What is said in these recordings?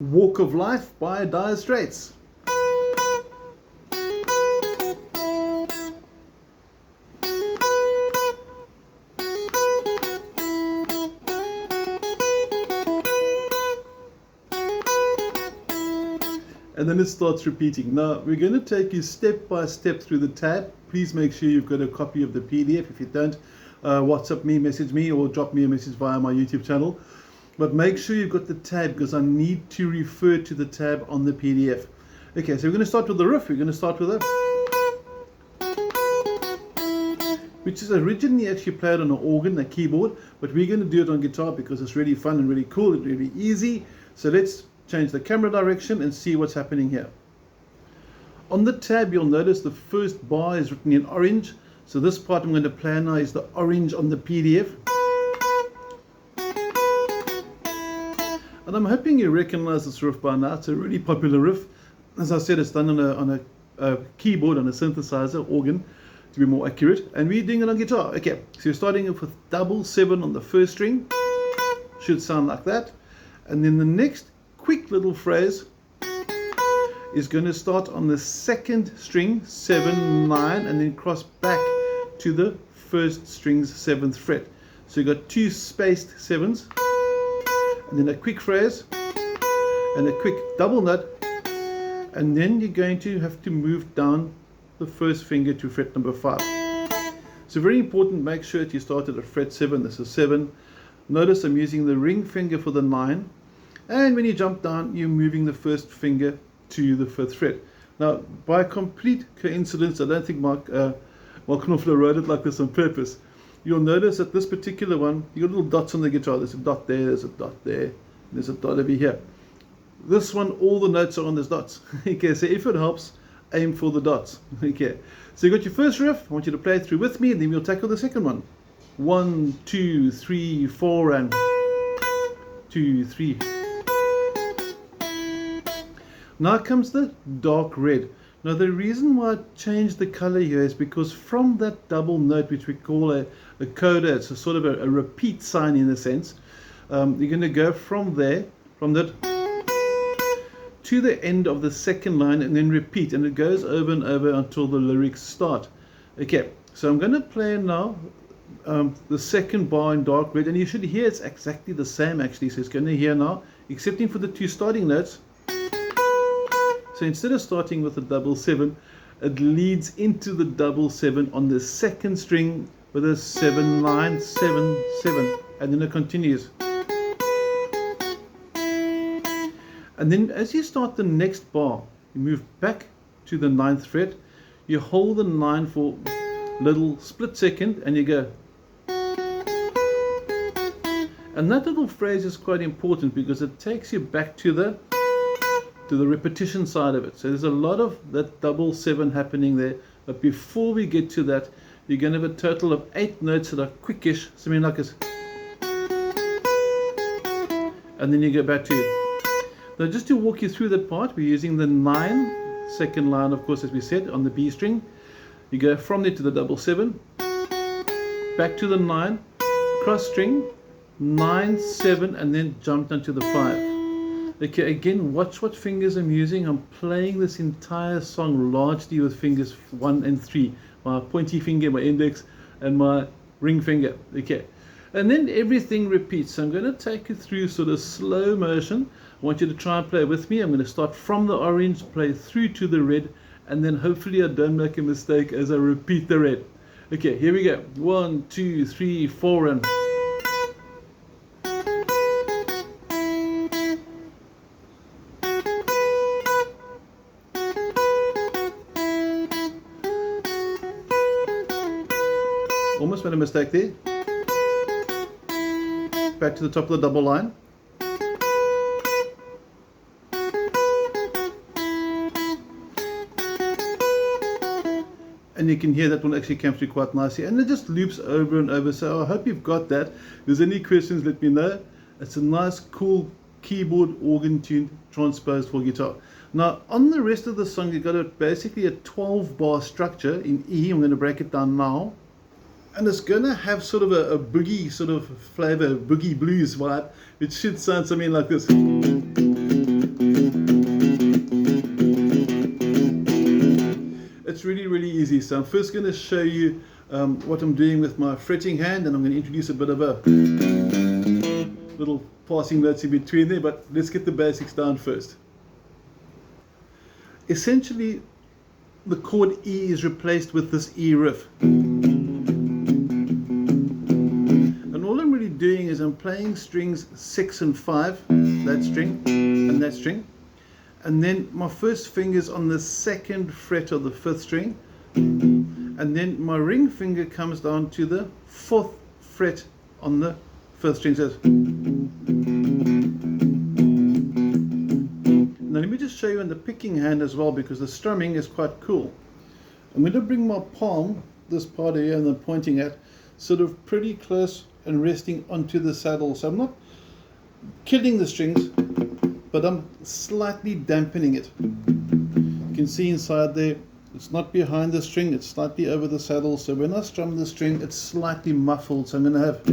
Walk of Life by Dire Straits. And then it starts repeating. Now we're going to take you step by step through the tab. Please make sure you've got a copy of the PDF. If you don't, WhatsApp me, message me, or drop me a message via my YouTube channel. But make sure you've got the tab, because I need to refer to the tab on the PDF. Okay, so we're going to start with the riff. We're going to start with a, which is originally actually played on an organ, a keyboard, but we're going to do it on guitar because it's really fun and really cool and really easy. So let's change the camera direction and see what's happening here. On the tab, you'll notice the first bar is written in orange. So this part I'm going to play now is the orange on the PDF. And I'm hoping you recognize this riff by now. It's a really popular riff. As I said, it's done on a keyboard, on a synthesizer, organ, to be more accurate. And we're doing it on guitar. Okay, so you're starting off with double 7 on the first string. Should sound like that. And then the next quick little phrase is going to start on the second string, 7, 9, and then cross back to the first string's 7th fret. So you've got 2 spaced 7s, and then a quick phrase, and a quick double note, and then you're going to have to move down the first finger to fret number 5. So very important, make sure that you start at fret 7. This is 7. Notice I'm using the ring finger for the 9. And when you jump down, you're moving the first finger to the 5th fret. Now, by complete coincidence, I don't think Mark Knopfler wrote it like this on purpose. You'll notice that this particular one, you got little dots on the guitar. There's a dot there, there's a dot there, there's a dot over here. This one, all the notes are on those dots. Okay, so if it helps, aim for the dots. Okay, so you got your first riff. I want you to play it through with me, and then we'll tackle the second one. 1, 2, 3, 4, and 2, 3. Now comes the dark red. Now the reason why I changed the color here is because from that double note, which we call a coda, it's a sort of a repeat sign in a sense. You're going to go from there, from that to the end of the second line, and then repeat, and it goes over and over until the lyrics start. Okay, so I'm going to play now the second bar in dark red, and you should hear it's exactly the same actually. So it's going to hear now, excepting for the 2 starting notes. So instead of starting with a double 7, it leads into the double 7 on the second string with a 7, 9, 7, 7, and then it continues. And then as you start the next bar, you move back to the 9th fret, you hold the 9 for a little split second, and you go. And that little phrase is quite important because it takes you back to the repetition side of it. So there's a lot of that double 7 happening there. But before we get to that, you're going to have a total of 8 notes that are quickish, something like this. And then you go back to. Now just to walk you through that part, we're using the 9, second line, of course, as we said, on the B string. You go from there to the double 7, back to the 9, cross string, 9, 7, and then jump down to the 5. Okay, again, watch what fingers I'm using. I'm playing this entire song largely with fingers 1 and 3. My pointy finger, my index, and my ring finger. Okay, and then everything repeats. So I'm going to take you through sort of slow motion. I want you to try and play with me. I'm going to start from the orange, play through to the red, and then hopefully I don't make a mistake as I repeat the red. Okay, here we go. 1, 2, 3, 4, and... Almost made a mistake there. Back to the top of the double line. And you can hear that one actually came through quite nicely. And it just loops over and over. So I hope you've got that. If there's any questions, let me know. It's a nice, cool keyboard organ tune transposed for guitar. Now, on the rest of the song, you've got basically a 12-bar structure in E. I'm going to break it down now. And it's going to have sort of a boogie sort of flavor, boogie blues vibe. It should sound something like this. it's really easy. So I'm first going to show you what I'm doing with my fretting hand, and I'm going to introduce a bit of a little passing notes in between there, but let's get the basics down first. Essentially, the chord E is replaced with this E riff. And all I'm really doing is I'm playing strings 6 and 5, that string and that string. And then my first finger's on the 2nd fret of the 5th string. And then my ring finger comes down to the 4th fret on the 5th string. So now let me just show you on the picking hand as well, because the strumming is quite cool. I'm going to bring my palm, this part here and I'm pointing at, sort of pretty close and resting onto the saddle. So I'm not killing the strings, but I'm slightly dampening it. You can see inside there, it's not behind the string, it's slightly over the saddle. So when I strum the string, it's slightly muffled. So I'm going to have,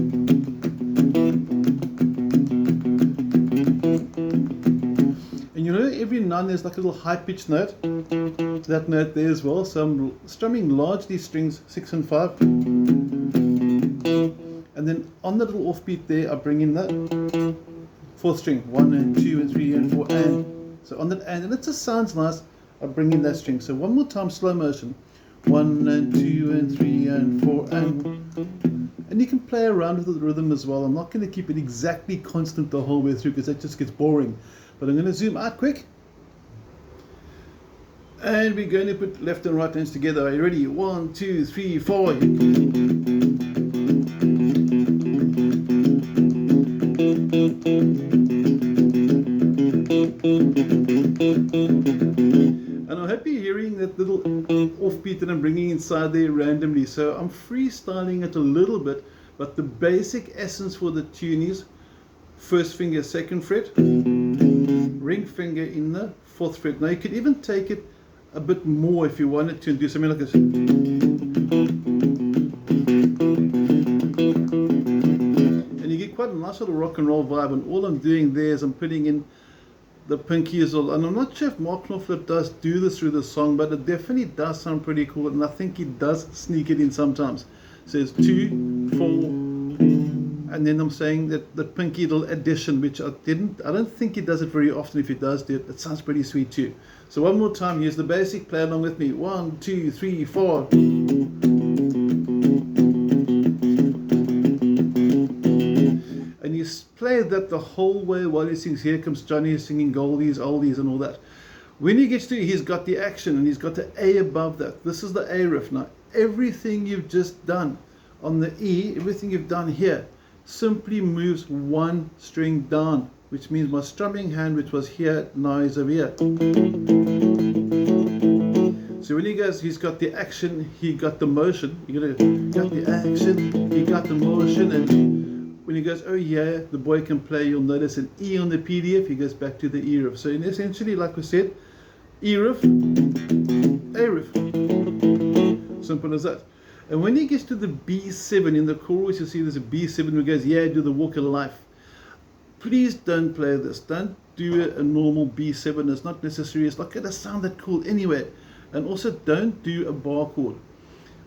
and you know, every now and there's like a little high-pitched note, that note there as well. So I'm strumming largely strings 6 and 5. And then on the little offbeat there, I bring in the 4th string, 1 and 2 and 3 and 4, and so on that, and it just sounds nice. I bring in that string. So one more time, slow motion, 1 and 2 and 3 and 4, and you can play around with the rhythm as well. I'm not going to keep it exactly constant the whole way through, because that just gets boring. But I'm going to zoom out quick, and we're going to put left and right hands together. Are you ready? 1, 2, 3, 4. And I'm happy hearing that little offbeat that I'm bringing inside there randomly. So I'm freestyling it a little bit, but the basic essence for the tune is 1st finger 2nd fret, ring finger in the 4th fret. Now you could even take it a bit more if you wanted to and do something like this. And you get quite a nice little rock and roll vibe, and all I'm doing there is I'm putting in the pinky as well. And I'm not sure if Mark Knopfler does do this through the song, but it definitely does sound pretty cool, and I think he does sneak it in sometimes. So it's 2, 4, and then I'm saying that the pinky little addition, which I don't think he does it very often. If he does do it, it sounds pretty sweet too. So one more time, here's the basic, play along with me. 1, 2, 3, 4. And you play that the whole way while he sings Here Comes Johnny, singing Goldies, Oldies and all that. When he gets to, he's got the action and he's got the A above that. This is the A riff. Now, everything you've just done on the E, everything you've done here, simply moves 1 string down, which means my strumming hand, which was here, now is over here. So when he goes, he's got the action, he got the motion. You're gonna got the action, he got the motion, and when he goes, oh yeah, the boy can play, you'll notice an E on the PDF, he goes back to the E riff. So essentially, like we said, E riff, A riff. Simple as that. And when he gets to the B7 in the chorus, you'll see there's a B7 where he goes, yeah, do the walk of life. Please don't play this. Don't do a normal B7. It's not necessary. It's not going to sound that cool anyway. And also don't do a bar chord.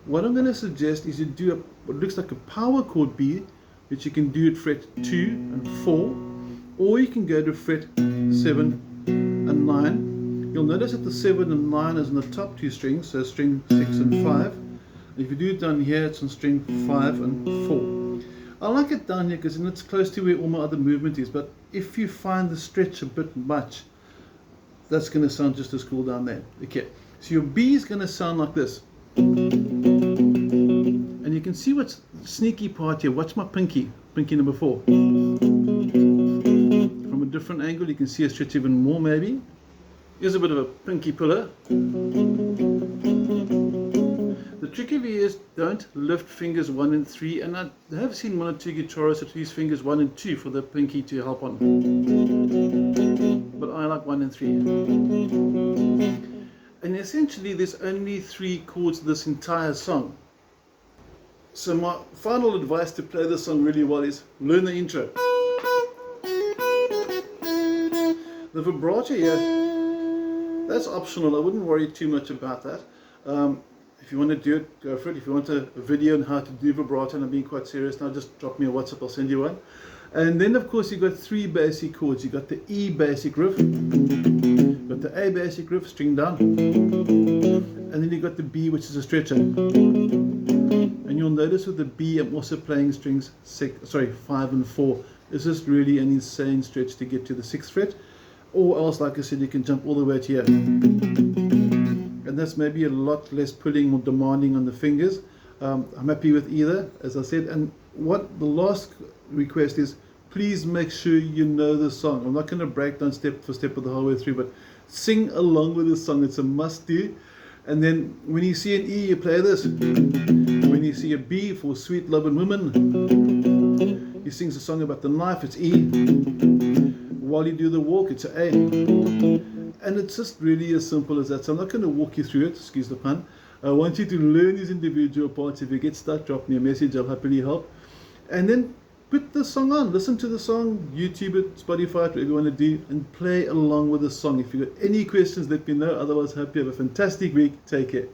What I'm going to suggest is you do what looks like a power chord B, which you can do at fret 2 and 4, or you can go to fret 7 and 9. You'll notice that the 7 and 9 is on the top 2 strings, so string 6 and 5. If you do it down here, it's on string 5 and 4. I like it down here because it's close to where all my other movement is, but if you find the stretch a bit much, that's going to sound just as cool down there. Okay, so your B is going to sound like this. And you can see what's sneaky part here. Watch my pinky number 4. From a different angle, you can see a stretch even more maybe. Here's a bit of a pinky pillar. The trick of it is don't lift fingers 1 and 3, and I have seen 1 or 2 guitarists that use fingers 1 and 2 for the pinky to help on. But I like 1 and 3. And essentially there's only 3 chords this entire song. So my final advice to play this song really well is learn the intro. The vibrato here, that's optional. I wouldn't worry too much about that. If you want to do it, go for it. If you want a video on how to do vibrato, and I'm being quite serious now, just drop me a WhatsApp, I'll send you one. And then of course you've got three basic chords. You've got the E basic riff, you've got the A basic riff, string down, and then you've got the B, which is a stretcher. And you'll notice with the B, I'm also playing strings 5 and 4. It's just really an insane stretch to get to the 6th fret, or else, like I said, you can jump all the way to here. And that's maybe a lot less pulling or demanding on the fingers. I'm happy with either, as I said. And what the last request is, please make sure you know the song. I'm not going to break down step for step the whole way through, but sing along with the song. It's a must do. And then when you see an E, you play this. When you see a B for Sweet Loving Woman, he sings a song about the knife, it's E. While you do the walk, it's A. And it's just really as simple as that. So I'm not going to walk you through it, excuse the pun. I want you to learn these individual parts. If you get stuck, drop me a message, I'll happily help. And then put the song on, listen to the song, YouTube it, Spotify it, whatever you want to do, and play along with the song. If you've got any questions, let me know. Otherwise, hope you have a fantastic week. Take care.